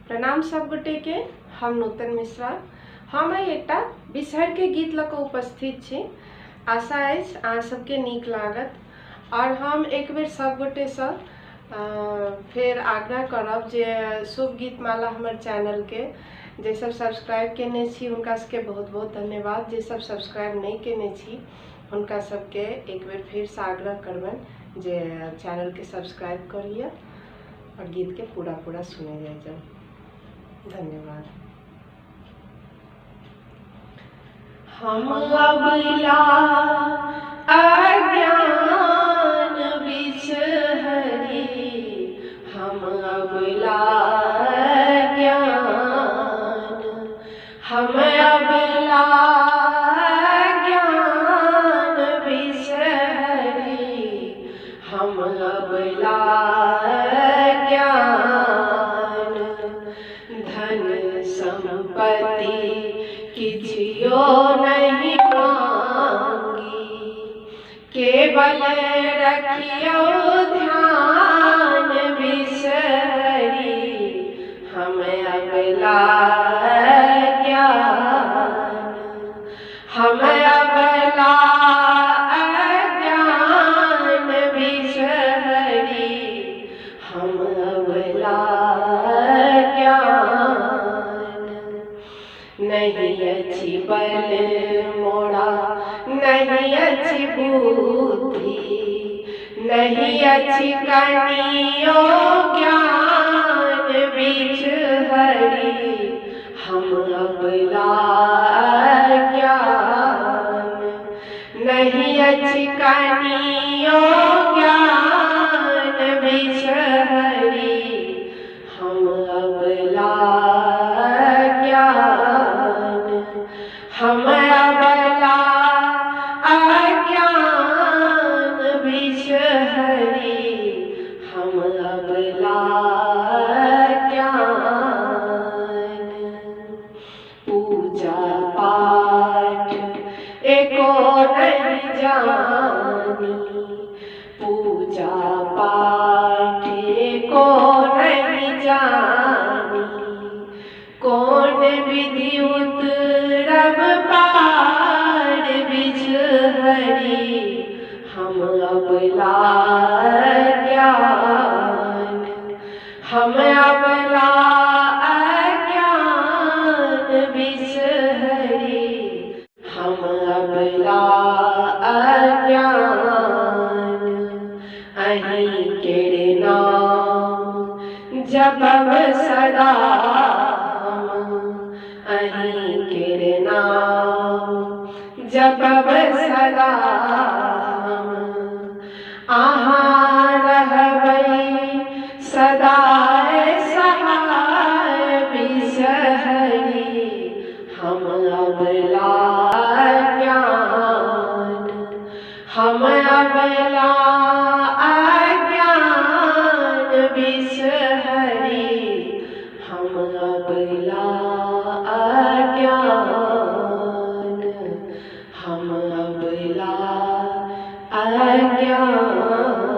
प्रणाम सब गोटे के। हम नूतन मिश्रा हम एकटा बिसहर के गीत लऽ कऽ उपस्थित छी। आशा अछि अहाँ सबके नीक लागत और हम एक बेर सब गोटे से फेर आग्रह करब जे शुभ गीतमाला हमर चैनल के जे सब सब्सक्राइब केने छी हुनका सबके बहुत बहुत धन्यवाद। जे सब सब्सक्राइब नहीं केने छी हुनका सबके एक बेर फिर से आग्रह करबनि जे चैनल के सब्सक्राइब करिए और गीत के पूरा सुने जाए। धन्यवाद। हम अबला अज्ञान बिसहरी, हम अबला ज्ञान, हम अबला ज्ञान बिसहरी, हम अबला ज्ञान। धन संपत्ति किछियो नहीं मांगी, केवल रखियो ध्यान बिसहरी, हम अबला ज्ञान, हम अबला अज्ञान बिसहरी, हम अबला नहीं अच्छी बल मोड़ा, नहीं अच्छी बुद्धि, नहीं अच्छी कनियो ज्ञान बिसहरी, हम अबला ज्ञान, नहीं अच्छी कनियो ज्ञान बिसहरी, हम अबला हम अबला अज्ञान बिसहरी, हम अबला ज्ञान। पूजा पाठ एको नहीं जानी, पूजा पाठ एको नहीं जानी, कौन विधि उतरब पार बिसहरी, हम अबला ज्ञान, हम अबला अज्ञान बिसहरी, हम अबला अज्ञान। अहीं केरे नाम जपब सदा, अहीं केरे नाम जपब सदा, अहाँ रहबै सदा सहाय बिसहरी, हम अबला ज्ञान, हम अबला अज्ञान बिसहरी, हम अबला अज्ञान, हम अबला अज्ञान।